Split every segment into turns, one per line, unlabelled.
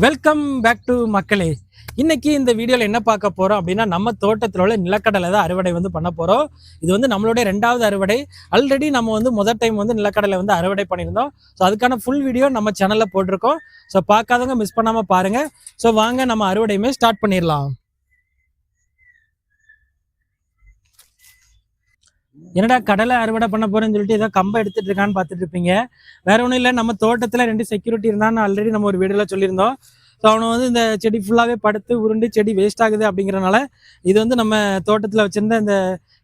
Welcome back to மக்களே. இன்னைக்கு இந்த வீடியோவில் என்ன பார்க்க போகிறோம் அப்படின்னா, நம்ம தோட்டத்தில் உள்ள நிலக்கடலை தான் அறுவடை பண்ண போகிறோம். இது நம்மளுடைய 2வது அறுவடை. ஆல்ரெடி நம்ம முதல் டைம் நிலக்கடலை அறுவடை பண்ணியிருந்தோம். ஸோ அதுக்கான ஃபுல் வீடியோ நம்ம சேனலில் போட்டிருக்கோம். ஸோ பார்க்காதவங்க மிஸ் பண்ணாமல் பாருங்கள். ஸோ வாங்க நம்ம அறுவடையுமே ஸ்டார்ட் பண்ணிடலாம். என்னடா கடலை அறுவடை பண்ண போறேன்னு சொல்லிட்டு ஏதோ கம்பை எடுத்துட்டு இருக்கான்னு பார்த்துட்டு இருப்பீங்க. வேற ஒன்றும் இல்லை, நம்ம தோட்டத்தில் 2 செக்யூரிட்டி இருந்தான்னு ஆல்ரெடி நம்ம ஒரு வீடியோவில் சொல்லியிருந்தோம். ஸோ அவனை இந்த செடி ஃபுல்லாகவே படுத்து உருண்டு செடி வேஸ்ட் ஆகுது அப்படிங்கிறனால இது நம்ம தோட்டத்தில் வச்சிருந்த இந்த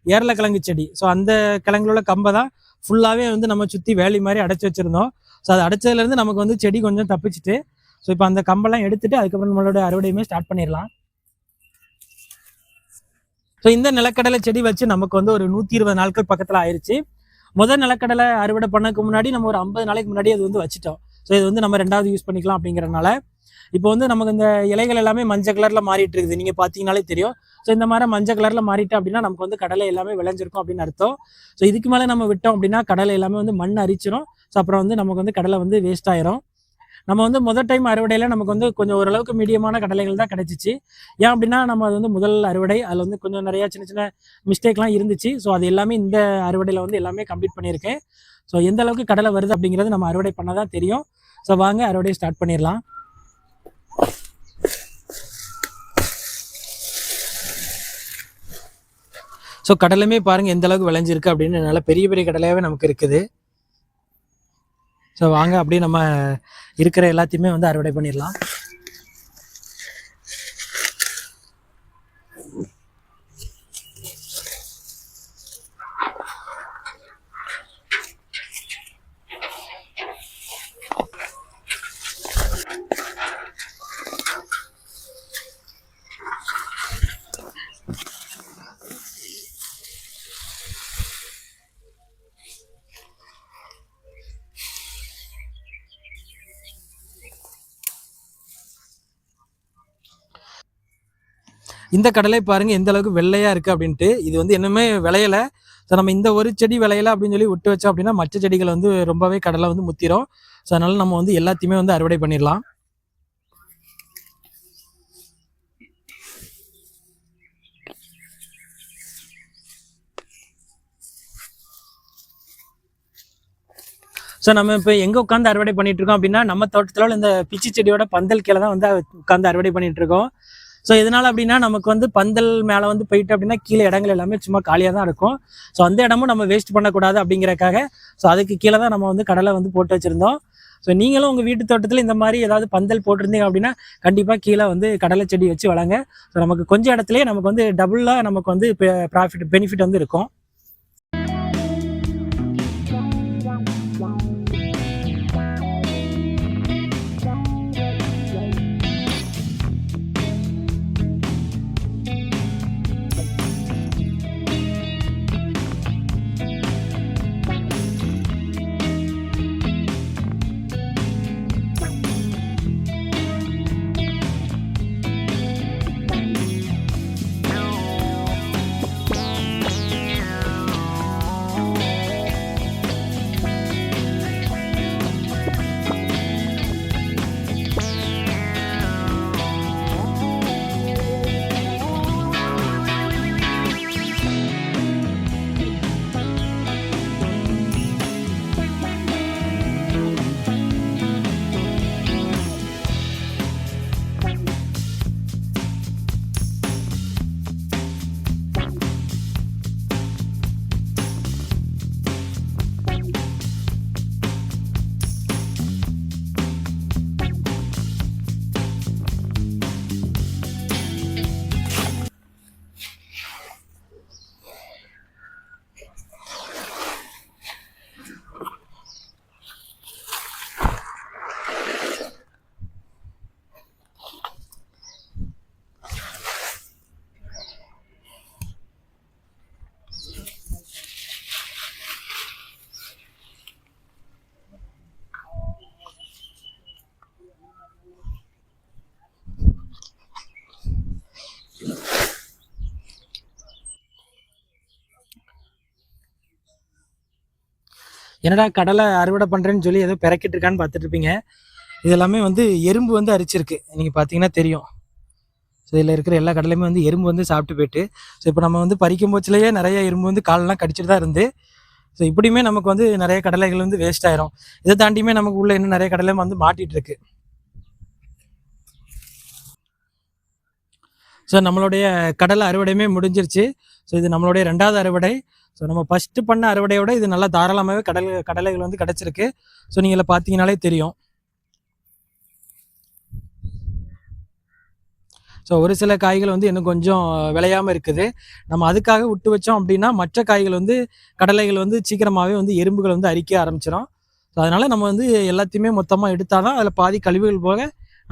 ஏரலக்கிழங்கு செடி. ஸோ அந்த கிழங்குல கம்பை தான் ஃபுல்லாகவே நம்ம சுற்றி வேலி மாதிரி அடைச்சி வச்சிருந்தோம். ஸோ அது அடைச்சதுலேருந்து நமக்கு செடி கொஞ்சம் தப்பிச்சுட்டு, ஸோ இப்போ அந்த கம்பெல்லாம் எடுத்துட்டு அதுக்கப்புறம் நம்மளோட அறுவடையுமே ஸ்டார்ட் பண்ணிடலாம். ஸோ இந்த நிலக்கடலை செடி வச்சு நமக்கு ஒரு 120 நாட்கள் பக்கத்தில் ஆயிடுச்சு. முதல் நிலக்கடலை அறுவடை பண்ணக்கு முன்னாடி நம்ம ஒரு 50 நாளைக்கு முன்னாடி அது வச்சுட்டோம். ஸோ இது நம்ம 2வது யூஸ் பண்ணிக்கலாம் அப்படிங்கிறனால இப்போ நமக்கு இந்த இலைகள் எல்லாமே மஞ்சள் கலரில் மாறிட்டு இருக்குது. நீங்கள் பார்த்தீங்கனாலே தெரியும். ஸோ இந்த மாதிரி மஞ்சள் கலரில் மாறிட்டு அப்படின்னா நமக்கு கடலை எல்லாமே விளைஞ்சிருக்கும் அப்படின்னு அர்த்தம். ஸோ இதுக்கு மேலே நம்ம விட்டோம் அப்படின்னா கடலை எல்லாமே மண் அரிச்சிரும். ஸோ அப்புறம் நமக்கு கடலை வேஸ்ட் ஆயிரும். நம்ம முதல் டைம் அறுவடையில் நமக்கு கொஞ்சம் ஓரளவுக்கு மீடியமான கடலைகள் தான் கிடைச்சிச்சு. ஏன் அப்படின்னா நம்ம அது முதல் அறுவடை, அதில் கொஞ்சம் நிறையா சின்ன சின்ன மிஸ்டேக்லாம் இருந்துச்சு. ஸோ அது எல்லாமே இந்த அறுவடையில் எல்லாமே கம்ப்ளீட் பண்ணியிருக்கேன். ஸோ எந்த அளவுக்கு கடலை வருது அப்படிங்கிறது நம்ம அறுவடை பண்ண தான் தெரியும். ஸோ வாங்க அறுவடையை ஸ்டார்ட் பண்ணிடலாம். ஸோ கடலுமே பாருங்கள் எந்த அளவுக்கு விளைஞ்சிருக்கு அப்படின்னு. நல்லா பெரிய பெரிய கடலையாகவே நமக்கு இருக்குது. ஸோ வாங்க அப்படியே நம்ம இருக்கிற எல்லாத்தையுமே அறுவடை பண்ணிடலாம். இந்த கடலை பாருங்கள் எந்த அளவுக்கு வெள்ளையாக இருக்குது அப்படின்ட்டு. இது இன்னுமே விளையலை. ஸோ நம்ம இந்த ஒரு செடி விளையலை அப்படின்னு சொல்லி விட்டு வச்சோம் அப்படின்னா மற்ற செடிகள் ரொம்பவே கடலை முத்திரும். ஸோ அதனால் நம்ம எல்லாத்தையுமே அறுவடை பண்ணிடலாம். ஸோ நம்ம இப்போ எங்கே உட்காந்து அறுவடை பண்ணிட்டு இருக்கோம் அப்படின்னா, நம்ம தோட்டத்தில் இந்த பிச்சி செடியோட பந்தல் கீழே தான் உட்காந்து அறுவடை பண்ணிட்டு இருக்கோம். ஸோ இதனால் அப்படின்னா நமக்கு பந்தல் மேலே போயிட்டு அப்படின்னா கீழே இடங்கள் எல்லாமே சும்மா காலியாக தான் இருக்கும். ஸோ அந்த இடமும் நம்ம வேஸ்ட் பண்ணக்கூடாது அப்படிங்கிறக்காக ஸோ அதுக்கு கீழே தான் நம்ம கடலை போட்டு வச்சுருந்தோம். ஸோ நீங்களும் உங்கள் வீட்டு தோட்டத்தில் இந்த மாதிரி ஏதாவது பந்தல் போட்டிருந்தீங்க அப்படின்னா கண்டிப்பாக கீழே கடலை செடி வச்சு வளங்க. ஸோ நமக்கு கொஞ்சம் இடத்துலேயே நமக்கு டபுளாக நமக்கு ப்ராஃபிட் பெனிஃபிட் இருக்கும். என்னடா கடலை அறுவடை பண்ணுறேன்னு சொல்லி ஏதோ பிறக்கிட்டு இருக்கான்னு பார்த்துட்டு இருப்பீங்க. இது எல்லாமே வந்து எறும்பு வந்து அரிச்சிருக்கு, நீங்கள் பார்த்தீங்கன்னா தெரியும். ஸோ இதில் இருக்கிற எல்லா கடலையுமே வந்து எறும்பு வந்து சாப்பிட்டு போயிட்டு, ஸோ இப்போ நம்ம வந்து பறிக்கும் போச்சுலேயே நிறைய எறும்பு வந்து காலெல்லாம் கடிச்சிட்டு தான் இருந்து, ஸோ இப்படியுமே நமக்கு வந்து நிறைய கடலைகள் வந்து வேஸ்ட் ஆயிரும். இதை தாண்டியுமே நமக்கு உள்ள இன்னும் நிறைய கடலை வந்து மாட்டிட்டு இருக்கு. ஸோ நம்மளுடைய கடலை அறுவடையுமே முடிஞ்சிருச்சு. ஸோ இது நம்மளுடைய 2வது அறுவடை. ஸோ நம்ம ஃபஸ்ட்டு பண்ண அறுவடையோட இது நல்லா தாராளமாகவே கடலைகள் வந்து கிடச்சிருக்கு. ஸோ நீங்கள் பார்த்தீங்கனாலே தெரியும். ஸோ ஒரு சில காய்கள் வந்து இன்னும் கொஞ்சம் விளையாமல் இருக்குது. நம்ம அதுக்காக விட்டு வச்சோம் அப்படின்னா மற்ற காய்கள் வந்து கடலைகள் வந்து சீக்கிரமாகவே வந்து எறும்புகள் வந்து அரிக்க ஆரம்பிச்சிடும். ஸோ அதனால் நம்ம வந்து எல்லாத்தையுமே மொத்தமாக எடுத்தால் தான் அதில் பாதி கழிவுகள் போக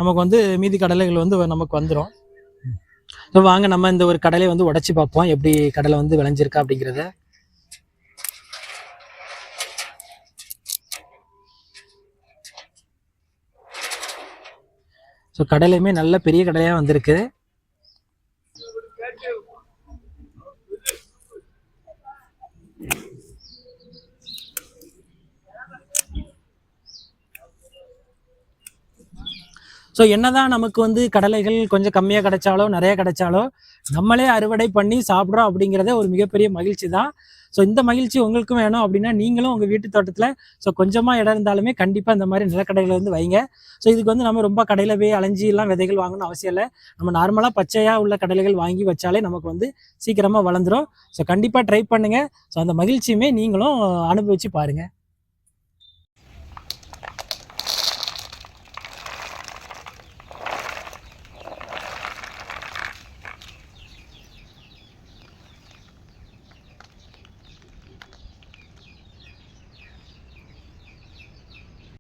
நமக்கு வந்து மீதி கடலைகள் வந்து நமக்கு வந்துடும். ஸோ வாங்க நம்ம இந்த ஒரு கடலையை வந்து உடச்சி பார்ப்போம், எப்படி கடலை வந்து விளைஞ்சிருக்கா அப்படிங்கிறத. ஸோ கடலையுமே நல்ல பெரிய கடலையாக வந்திருக்கு. ஸோ என்னதான் நமக்கு வந்து கடலைகள் கொஞ்சம் கம்மியாக கிடைச்சாலோ நிறைய கிடைச்சாலோ நம்மளே அறுவடை பண்ணி சாப்பிட்றோம் அப்படிங்கிறதே ஒரு மிகப்பெரிய மகிழ்ச்சி தான். ஸோ இந்த மகிழ்ச்சி உங்களுக்கும் வேணும் அப்படின்னா நீங்களும் உங்கள் வீட்டு தோட்டத்தில் ஸோ கொஞ்சமாக இடம் இருந்தாலுமே கண்டிப்பாக இந்த மாதிரி நிலக்கடைகளை வந்து வைங்க. ஸோ இதுக்கு வந்து நம்ம ரொம்ப கடையில் போய் அலைஞ்சி எல்லாம் விதைகள் வாங்கணும் அவசியம் இல்லை. நம்ம நார்மலாக பச்சையாக உள்ள கடலைகள் வாங்கி வச்சாலே நமக்கு வந்து சீக்கிரமாக வளர்ந்துடும். ஸோ கண்டிப்பாக ட்ரை பண்ணுங்கள். ஸோ அந்த மகிழ்ச்சியுமே நீங்களும் அனுபவிச்சு பாருங்கள்.